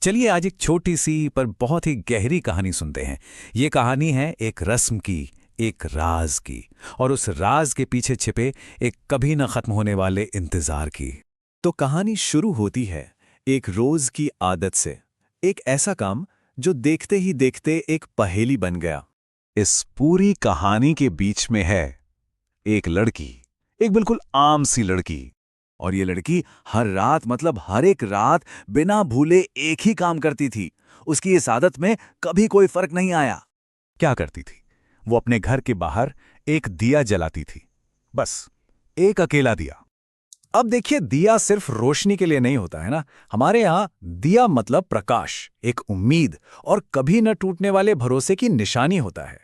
चलिए आज एक छोटी सी पर बहुत ही गहरी कहानी सुनते हैं। ये कहानी है एक रस्म की, एक राज की, और उस राज के पीछे छिपे एक कभी न खत्म होने वाले इंतजार की। तो कहानी शुरू होती है एक रोज की आदत से। एक ऐसा काम जो देखते ही देखते एक पहेली बन गया। इस पूरी कहानी के बीच में है एक लड़की, एक बिल्कुल आम सी लड़की। और ये लड़की हर रात मतलब हर एक रात बिना भूले एक ही काम करती थी। उसकी इस आदत में कभी कोई फर्क नहीं आया। क्या करती थी? वो अपने घर के बाहर एक दिया जलाती थी, बस एक अकेला दिया। अब देखिए, दिया सिर्फ रोशनी के लिए नहीं होता है ना। हमारे यहाँ दिया मतलब प्रकाश, एक उम्मीद और कभी न टूटने वाले भरोसे की निशानी होता है।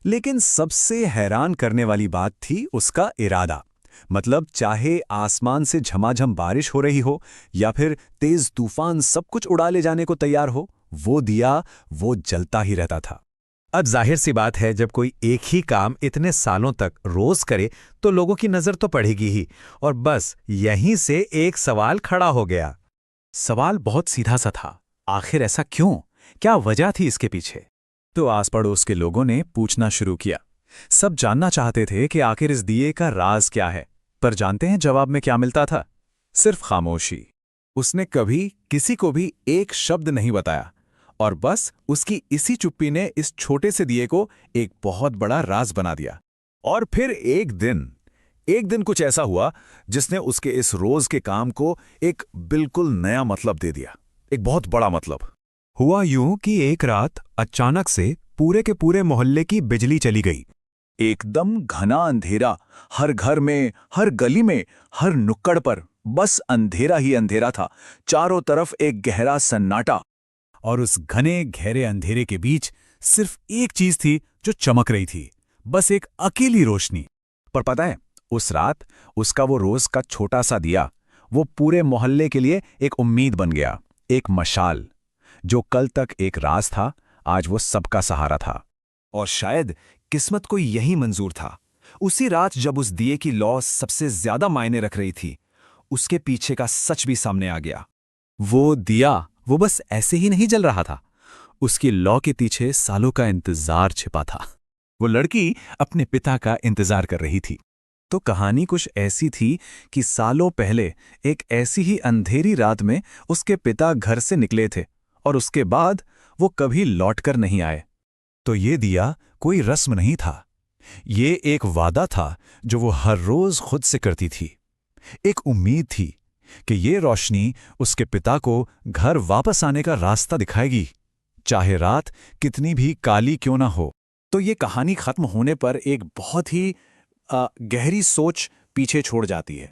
लेकिन सबसे हैरान करने वाली बात थी उसका इरादा। मतलब चाहे आसमान से झमाझम बारिश हो रही हो या फिर तेज तूफान सब कुछ उड़ा ले जाने को तैयार हो, वो दिया वो जलता ही रहता था। अब जाहिर सी बात है, जब कोई एक ही काम इतने सालों तक रोज करे तो लोगों की नजर तो पड़ेगी ही। और बस यहीं से एक सवाल खड़ा हो गया। सवाल बहुत सीधा सा था, आखिर ऐसा क्यों? क्या वजह थी इसके पीछे? तो आस पड़ोस के लोगों ने पूछना शुरू किया। सब जानना चाहते थे कि आखिर इस दिए का राज क्या है। पर जानते हैं जवाब में क्या मिलता था? सिर्फ खामोशी। उसने कभी किसी को भी एक शब्द नहीं बताया, और बस उसकी इसी चुप्पी ने इस छोटे से दिए को एक बहुत बड़ा राज बना दिया। और फिर एक दिन कुछ ऐसा हुआ जिसने उसके इस रोज के काम को एक बिल्कुल नया मतलब दे दिया, एक बहुत बड़ा मतलब। हुआ यूं कि एक रात अचानक से पूरे के पूरे मोहल्ले की बिजली चली गई। एकदम घना अंधेरा, हर घर में, हर गली में, हर नुक्कड़ पर बस अंधेरा ही अंधेरा था। चारों तरफ एक गहरा सन्नाटा। और उस घने गहरे अंधेरे के बीच सिर्फ एक चीज थी जो चमक रही थी, बस एक अकेली रोशनी। पर पता है, उस रात उसका वो रोज का छोटा सा दिया वो पूरे मोहल्ले के लिए एक उम्मीद बन गया, एक मशाल। जो कल तक एक राज था, आज वो सबका सहारा था। और शायद किस्मत को यही मंजूर था। उसी रात जब उस दिए की लौ सबसे ज्यादा मायने रख रही थी, उसके पीछे का सच भी सामने आ गया। वो दिया वो बस ऐसे ही नहीं जल रहा था, उसकी लौ के पीछे सालों का इंतजार छिपा था। वो लड़की अपने पिता का इंतजार कर रही थी। तो कहानी कुछ ऐसी थी कि सालों पहले एक ऐसी ही अंधेरी रात में उसके पिता घर से निकले थे, और उसके बाद वो कभी लौटकर नहीं आए। तो ये दिया कोई रस्म नहीं था, ये एक वादा था जो वो हर रोज खुद से करती थी। एक उम्मीद थी कि ये रोशनी उसके पिता को घर वापस आने का रास्ता दिखाएगी, चाहे रात कितनी भी काली क्यों ना हो। तो ये कहानी खत्म होने पर एक बहुत ही गहरी सोच पीछे छोड़ जाती है।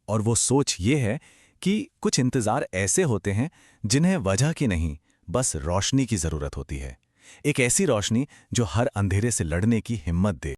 और वो सोच ये है कि कुछ इंतजार ऐसे होते हैं जिन्हें वजह की नहीं, बस रोशनी की जरूरत होती है। एक ऐसी रोशनी जो हर अंधेरे से लड़ने की हिम्मत दे।